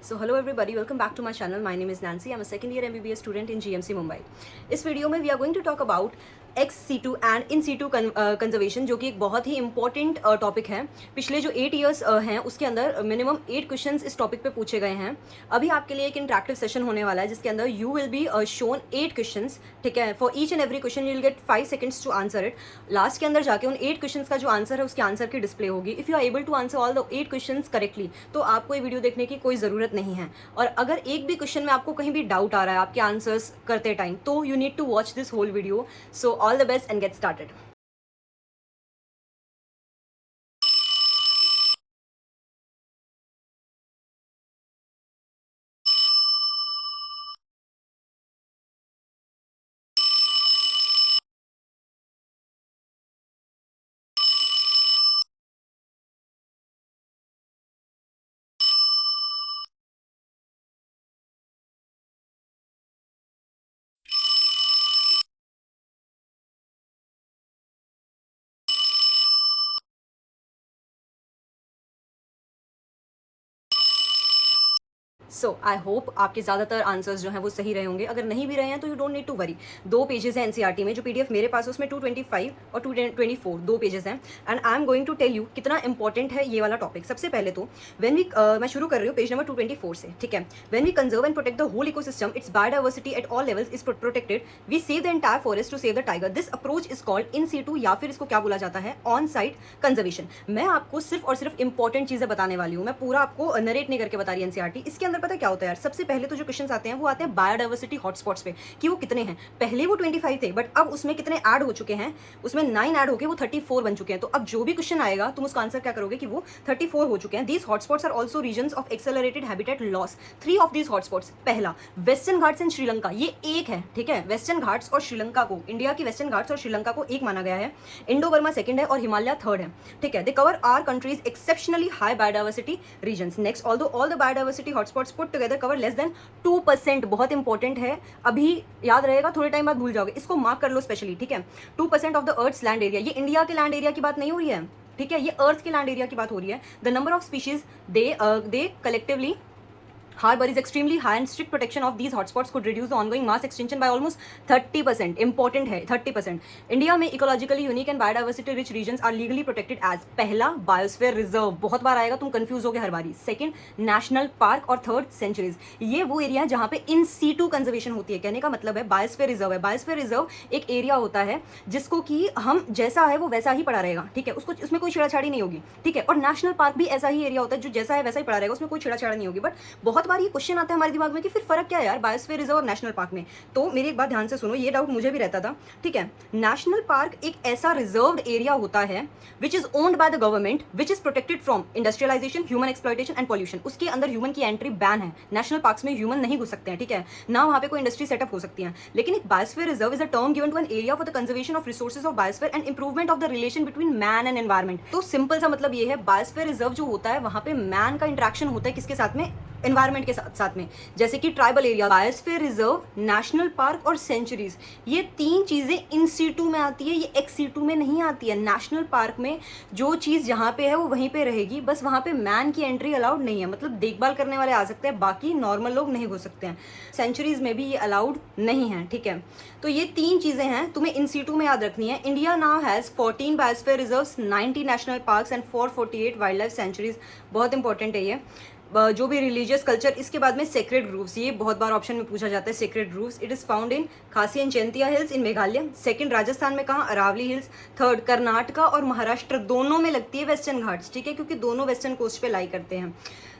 So hello everybody, welcome back to my channel. My name is Nancy. I'm a second year MBBS student in GMC Mumbai. इस video में we are going to talk about ex situ and in situ conservation, जो कि एक बहुत ही important topic है. पिछले जो 8 years हैं उसके अंदर मिनिमम 8 क्वेश्चंस इस टॉपिक पे पूछे गए हैं. अभी आपके लिए एक इंटरेक्टिव सेशन होने वाला है जिसके अंदर you will be shown 8 questions. ठीक है, for each and every question you will get 5 seconds to answer it. Last के अंदर जाके उन 8 क्वेश्चंस का जो आंसर है उसके आंसर की डिस्प्ले होगी. If you are able to answer all the 8 questions correctly तो आपको ये वीडियो देखने की कोई ज़रूरत नहीं है. और अगर एक भी क्वेश्चन में आपको कहीं भी डाउट आ रहा है आपके आंसर्स करते टाइम, तो you need to watch this whole video. So all the best and get started. So I hope आपके ज़्यादातर आंसर्स जो हैं वो सही रहे होंगे. अगर नहीं भी रहे हैं तो you don't need to worry. 2 pages हैं एनसीईआरटी में. जो पीडीएफ मेरे पास है उसमें 225 और 224 2 पेजेस हैं. And I am going to tell you कितना इंपॉर्टेंट है ये वाला टॉपिक. सबसे पहले तो मैं शुरू कर रही हूँ पेज नंबर 224 से. ठीक है, when we conserve and protect the whole ecosystem, its biodiversity at all levels is protected. We save the entire forest to save the tiger. This approach is called in situ, या फिर इसको क्या बोला जाता है, ऑन साइट कंजर्वेशन. मैं आपको सिर्फ और सिर्फ इंपॉर्टेंट चीज़ें बताने वाली हूँ. मैं पूरा आपको नरेट नहीं करके बता रही एनसीईआरटी. इसके अंदर पता क्या होता है यार, सबसे पहले तो जो क्वेश्चंस आते हैं वो आते हैं बायोडाइवर्सिटी हॉटस्पॉट्स पे कि वो कितने हैं. पहले वो 25 थे बट अब उसमें कितने ऐड हो चुके हैं, उसमें 9 ऐड होके वो 34 बन चुके हैं. तो अब जो भी क्वेश्चन आएगा तुम उसका आंसर क्या करोगे कि वो 34 हो चुके हैं. These hotspots are also regions of accelerated habitat loss. 3 of these hotspots, पहला वेस्टर्न घाट्स एंड श्रीलंका, ये एक है. ठीक है, वेस्टर्न घाट्स और श्रीलंका को, इंडिया की वेस्टर्न घाट्स और श्रीलंका को एक माना गया है. इंडो बर्मा सेकंड है और हिमालय थर्ड है. ठीक है, they cover are countries exceptionally high biodiversity regions. Next, although all the biodiversity hotspots put together cover less than 2%. बहुत इंपॉर्टेंट है, अभी याद रहेगा, थोड़े टाइम बाद भूल जाओगे. इसको मार्क कर लो स्पेशली. ठीक है, 2% of the earth's land area. ये इंडिया के लैंड एरिया की बात नहीं हो रही है. ठीक है, ये अर्थ के लैंड एरिया की बात हो रही है. The number of species they collectively harbor is extremely high and strict protection of these hotspots could reduce the ongoing mass extinction by almost 30%. Important है 30%. इंडिया में ecologically unique and biodiversity rich regions are legally protected as. पहला biosphere reserve, बहुत बार आएगा, तुम confuse हो गए हर बारी. सेकंड नेशनल पार्क और थर्ड सेंचुरीज. ये वो एरिया है जहाँ पे इन सीटू कंजर्वेशन होती है. कहने का मतलब है बायोस्फीयर रिजर्व है. बायोस्फीयर रिजर्व एक एरिया होता है जिसको कि हम जैसा है वो वैसा ही पड़ा रहेगा. ठीक है, उसको उसमें कोई छेड़छाड़ी नहीं होगी. ठीक है, और नेशनल पार्क भी ऐसा ही एरिया होता है जो जैसा है वैसा ही पड़ा रहेगा, उसमें कोई छेड़छाड़ नहीं होगी. बट बहुत बार ये क्वेश्चन आता है हमारे दिमाग में कि फिर फर्क क्या है यार बायोस्फीयर रिजर्व और नेशनल पार्क में. तो मेरी एक बात ध्यान से सुनो, ये डाउट मुझे भी रहता था. ठीक है, नेशनल पार्क एक ऐसा रिजर्व्ड एरिया होता है which is owned by the government, which is protected from industrialisation, human exploitation and pollution. उसके अंदर ह्यूमन की एंट्री बैन है. नेशनल पार्क्स में ह्यूमन नहीं घुस सकते हैं. ठीक है ना, वहाँ पे कोई इंडस्ट्री सेटअप हो सकती है. लेकिन एक biosphere reserve is a term given to an area for the conservation of resources of biosphere and improvement of the relation between man and environment. तो सिंपल सा मतलब ये है, बायोस्फीयर रिजर्व जो होता है वहाँ पे मैन का इंटरेक्शन होता है किसके साथ में, एनवायरमेंट के साथ में. जैसे कि tribal area, biosphere reserve, national park और सेंचुरीज, ये 3 चीजें इन सीटू में आती है, ये एक्स सीटू में नहीं आती है. नेशनल पार्क में जो चीज जहाँ पे है वो वहीं पे रहेगी, बस वहाँ पे मैन की एंट्री अलाउड नहीं है. मतलब देखभाल करने वाले आ सकते हैं, बाकी नॉर्मल लोग नहीं घुस सकते हैं. सेंचुरीज में भी ये अलाउड नहीं है. ठीक है, तो ये 3 चीजें हैं तुम्हें इन सीटू में याद रखनी है. India now has 14 biosphere reserves, 90 national parks and 448 wild life sanctuaries. बहुत इंपॉर्टेंट है ये. जो भी रिलीजियस कल्चर, इसके बाद में सेक्रेड ग्रूव्स, ये बहुत बार ऑप्शन में पूछा जाता है. Sacred groves, it is found in Khasi and Jaintia hills in Meghalaya. Second, Rajasthan में कहाँ, अरावली हिल्स. थर्ड, कर्नाटका और महाराष्ट्र दोनों में लगती है वेस्टर्न घाट्स. ठीक है, क्योंकि दोनों वेस्टर्न कोस्ट पे लाई करते हैं.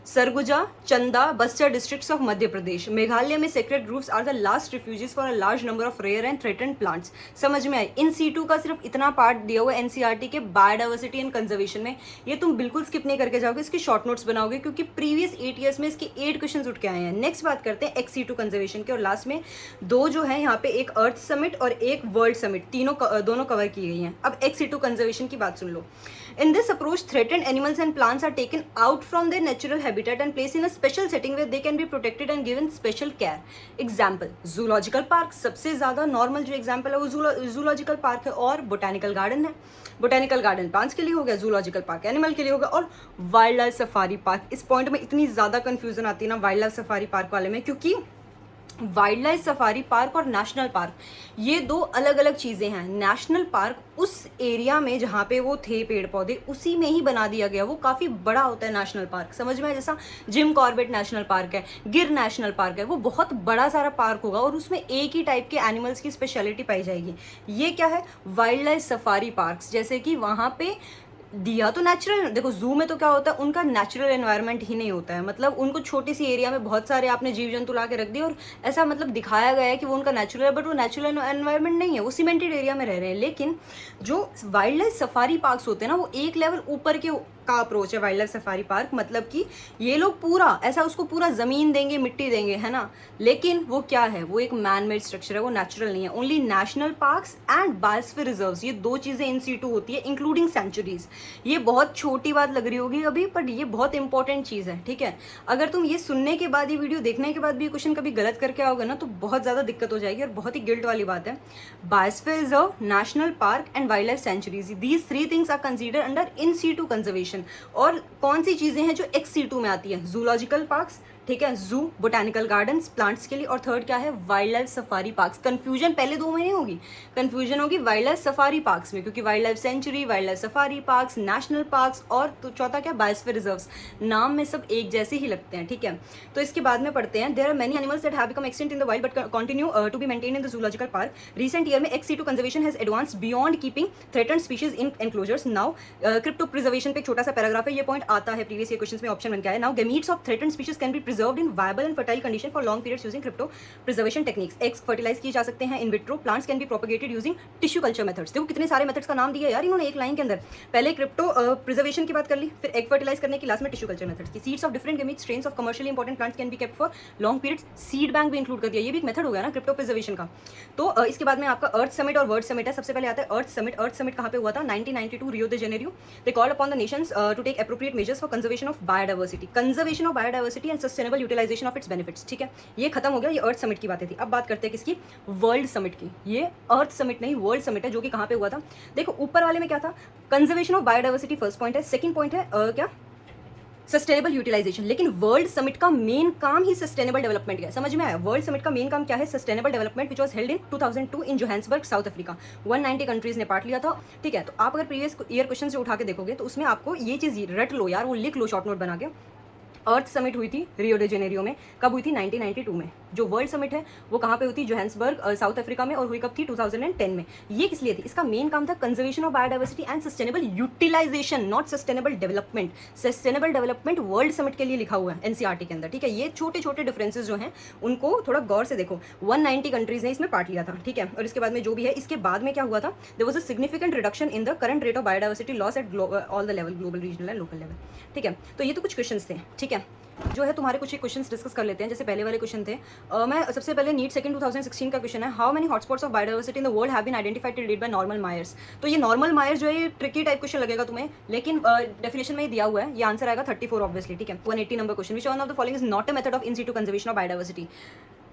Surguja, Chanda, Bastar districts of Madhya Pradesh. मेघालय में sacred groves are the last refugees for a large number of rare and threatened plants. समझ में आई. इन सीटू का सिर्फ इतना पार्ट दिया हुआ है एनसीईआरटी के बायोडाइवर्सिटी एंड कंजर्वेशन में. ये तुम बिल्कुल स्किप नहीं करके जाओगे, इसके शॉर्ट नोट्स बनाओगे क्योंकि प्रीवियस 8 ईयर्स में इसके 8 क्वेश्चन उठ के आए हैं. नेक्स्ट बात करते हैं एक्स सीटू कंजर्वेशन के, और लास्ट में 2 जो है यहाँ पे, एक अर्थ समिट और एक वर्ल्ड समिट, दोनों कवर की गई हैं. अब एक्स सीटू कंजर्वेशन की बात सुन लो. In this approach, threatened animals and plants are taken out from their natural habitat habitat and placed in a special setting where they can be protected and given special care. Example, zoological park, सबसे ज़्यादा normal जो example है वो zoological park है, और botanical garden है. Botanical garden plants के लिए हो गया, जूलॉजिकल पार्क एनिमल के लिए होगा, और वाइल्ड लाइफ सफारी पार्क. इस पॉइंट में इतनी ज़्यादा कन्फ्यूजन आती है ना वाइल्ड लाइफ सफारी पार्क वाले में, क्योंकि वाइल्ड लाइफ सफारी पार्क और नेशनल पार्क ये दो अलग अलग चीज़ें हैं. नेशनल पार्क उस एरिया में जहाँ पे वो थे पेड़ पौधे उसी में ही बना दिया गया, वो काफ़ी बड़ा होता है नेशनल पार्क, समझ में. जैसा जिम कॉर्बेट नेशनल पार्क है, गिर नेशनल पार्क है, वो बहुत बड़ा सारा पार्क होगा और उसमें एक ही टाइप के एनिमल्स की स्पेशलिटी पाई जाएगी. ये क्या है, वाइल्ड लाइफ सफारी पार्क्स. जैसे कि वहाँ पे दिया तो नेचुरल, देखो जू में तो क्या होता है, उनका नेचुरल एनवायरनमेंट ही नहीं होता है. मतलब उनको छोटी सी एरिया में बहुत सारे आपने जीव जंतु ला के रख दिए और ऐसा मतलब दिखाया गया है कि वो उनका नेचुरल है, बट वो नेचुरल एनवायरनमेंट नहीं है, वो सीमेंटेड एरिया में रह रहे हैं. लेकिन जो वाइल्ड लाइफ सफारी पार्क्स होते हैं ना, वो एक लेवल ऊपर के का अप्रोच है वाइल्ड लाइफ सफारी पार्क. मतलब कि ये लोग पूरा ऐसा उसको पूरा ज़मीन देंगे, मिट्टी देंगे, है ना, लेकिन वो क्या है, वो एक मैन मेड स्ट्रक्चर है, वो नेचुरल नहीं है. Only national parks and biosphere reserves, ये दो चीज़ें इन सीटू होती है, इंक्लूडिंग सेंचुरीज. ये बहुत छोटी बात लग रही होगी अभी, बट ये बहुत इंपॉर्टेंट चीज़ है. ठीक है, अगर तुम ये सुनने के बाद, ये वीडियो देखने के बाद भी क्वेश्चन कभी गलत करके आओगे ना, तो बहुत ज़्यादा दिक्कत हो जाएगी और बहुत ही गिल्ट वाली बात है. Biosphere reserve, national park and wildlife sanctuaries, these 3 things are consider under in situ conservation. और कौन सी चीजें हैं जो एक्स सीटू में आती है, जूलॉजिकल पार्क्स, ठीक है, जू, बोटानिकल गार्डन्स प्लांट्स के लिए, और थर्ड क्या है, wild life safari parks. Confusion पहले 2 में नहीं होगी, कंफ्यूजन होगी वाइल्ड लाइफ सफारी पार्क्स में, क्योंकि wild life sanctuary, wild life safari parks, national parks, और तो चौथा क्या, बायोस्फीयर रिजर्व्स. नाम में सब एक जैसे ही लगते हैं. ठीक है, तो इसके बाद में पढ़ते हैं. There are many animals that have become extinct in the wild but continue to be maintain in the zoological park. Recent year में ex situ conservation has advanced beyond keeping threatened species in enclosures. Now cryopreservation पे एक छोटा सा paragraph है, ये point आता है previous year questions में, ऑप्शन बन के आया. Now gametes of threatened species can be preserved in viable and fertile condition for long periods using crypto preservation techniques. eggs fertilize किए जा सकते हैं in vitro. plants can be propagated using tissue culture methods. देखो कितने सारे methods का नाम दिया यार इन्होंने एक लाइन के अंदर. पहले क्रिप्टो प्रिजर्वेशन की बात कर ली, फिर एग फर्टिलाइज करने की, लास्ट में टिश्यू कल्चर मेथड्स की. Seeds of different gamete strains of commercially important plants can be kept for long periods. Seed bank भी इंक्लूड कर दिया, ये भी एक मेथड हो गया ना क्रिप्टो प्रिजर्वेशन का. तो इसके बाद में आपका अर्थ समिट और वर्ल्ड समिट है. सबसे पहले आता है अर्थ समिट. अर्थ समिट कहाँ पे हुआ था, 1992 Rio de Janeiro. They called upon the nations to take appropriate measures for conservation of biodiversity, conservation of biodiversity and sustainable utilisation of its benefits. ठीक है, ये खत्म हो गया, ये अर्थ समिट की बातें थी. अब बात करते हैं किसकी, वर्ल्ड समिट की. ये अर्थ समिट नहीं, वर्ल्ड समिट है, जो कि कहाँ पे हुआ था. देखो ऊपर वाले में क्या था, conservation of biodiversity first point है. सेकंड पॉइंट है क्या, सस्टेनेबल यूटिलाइजेशन. लेकिन वर्ल्ड समिट का मेन काम ही सस्टेनेबल डेवलपमेंट है, समझ में आया. वर्ल्ड समिट का मेन काम क्या है, sustainable development, which was held in 2002 in Johannesburg, South Africa. 190 countries ने पार्ट लिया था. ठीक है, तो आप अगर प्रीवियस ईयर क्वेश्चन से उठा के देखोगे तो उसमें आपको ये चीज़ रट लो यार, वो लिख लो शॉर्ट नोट बना के. अर्थ समिट हुई थी रियो डे जेनेरियो में, कब हुई थी, 1992 में. जो वर्ल्ड समिट है वो कहाँ पे हुई थी, जोहान्सबर्ग, साउथ अफ्रीका में, और हुई कब थी, 2010 में. ये किस लिए थी, इसका मेन काम था conservation of biodiversity and sustainable utilisation, not sustainable development. Sustainable development world summit के लिए लिखा हुआ है एनसीईआरटी के अंदर. ठीक है, ये छोटे छोटे डिफरेंसेस जो हैं उनको थोड़ा गौर से देखो. 190 कंट्रीज ने इसमें पार्ट लिया था. ठीक है, और इसके बाद में जो भी है, इसके बाद में क्या हुआ था, there was a significant reduction in the current rate of biodiversity loss at all the level, global, regional and local level. ठीक है, तो ये तो कुछ क्वेश्चन थे. ठीक है, जो है तुम्हारे कुछ क्वेश्चंस डिस्कस कर लेते हैं. जैसे पहले वाले क्वेश्चन थे, मैं सबसे पहले नीट सेकंड 2016 का क्वेश्चन है, how many hotspots of biodiversity in the world have been identified till date by Norman Myers. तो ये नॉर्मल मायर्स जो है ये ट्रिकी टाइप क्वेश्चन लगेगा तुम्हें, लेकिन डेफिनेशन में ही दिया हुआ है. ये आंसर आएगा 34 ऑब्वियसली. ठीक है, 180 number question. Which one of the following is not a method of in situ conservation of biodiversity.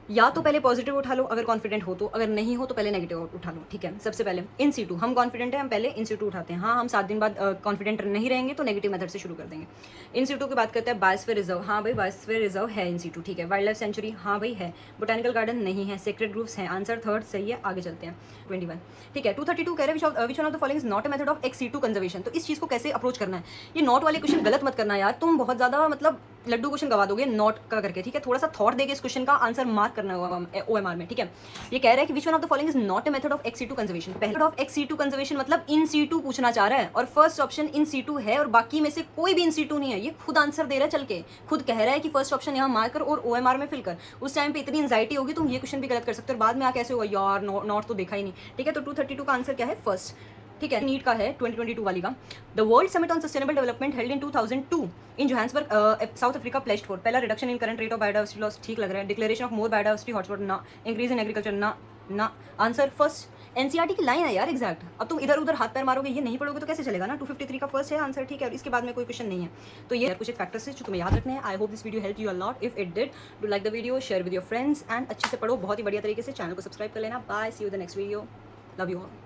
या तो पहले पॉजिटिव उठा लो अगर कॉन्फिडेंट हो तो, अगर नहीं हो तो पहले नेगेटिव उठा लो. ठीक है, सबसे पहले इन सीटू, हम कॉन्फिडेंट है, हम पहले इन सीटू उठाते हैं. हाँ, हम 7 दिन बाद कॉन्फिडेंट नहीं रहेंगे तो नेगेटिव मेथड से शुरू कर देंगे. इन सीटू की बात करते हैं. बायोस्फीयर रिजर्व, हाँ भाई बायोस्फीयर रिजर्व है इन सीटू. ठीक है, वाइल्ड लाइफ सेंचुरी, हाँ भाई है. बोटानिकल गार्डन नहीं है. सेक्रेड ग्रुप्स हैं, आंसर थर्ड सही है. आगे चलते हैं. 21. ठीक है, 232 कह रहे हैं which one of the following is not a method of ex situ conservation. तो इस चीज़ को कैसे अप्रोच करना है, ये नॉट वाले क्वेश्चन गलत मत करना यार, तुम बहुत ज़्यादा मतलब लड्डू क्वेश्चन गवा दोगे नॉट का करके. ठीक है, थोड़ा सा थॉट देके इस क्वेश्चन का आंसर मार्क करना होगा ओएमआर में. ठीक है, ये कह रहा है कि which one of the following is not a method of ex situ conservation. Method of ex situ conservation मतलब इन सीटू पूछना चाह रहा है, और फर्स्ट ऑप्शन इन सीटू है और बाकी में से कोई भी इन सीटू नहीं है. ये खुद आंसर दे रहा है, चल के खुद कह रहा है कि फर्स्ट ऑप्शन यहाँ मार्क कर और ओएमआर में फिल कर. उस टाइम पे इतनी एंजाइटी होगी तुम ये क्वेश्चन भी गलत कर सकते हो, और बाद में आ कैसे होगा यार नॉट तो देखा ही नहीं. ठीक है, तो 232 का आंसर क्या है, फर्स्ट. ठीक है, नीट का है 2022 वाली का. The world summit on sustainable development held in 2002 in Johannesburg, South Africa, placed for. पहला reduction in current rate of biodiversity loss, ठीक लग रहा है. Declaration of more biodiversity hotspot, ना. इंक्रीज इन एग्रीकल्चर, ना. ना, आंसर फर्स्ट एनसीईआरटी की line है यार एग्जैक्ट। अब तुम इधर उधर हाथ पैर मारोगे, ये नहीं पढ़ोगे तो कैसे चलेगा ना। 253 का फर्स्ट है आंसर, ठीक है, और इसके बाद में कोई क्वेश्चन नहीं है। तो ये कुछ एक फैक्टर्स है जो तुम्हें याद रखने हैं। I hope this video help you a lot. If it did, do like the video, share with your friends and अच्छे से पढ़ो, बहुत ही बढ़िया तरीके से। चैनल को सब्सक्राइब कर लेना। Bye, see you the next video, love you all.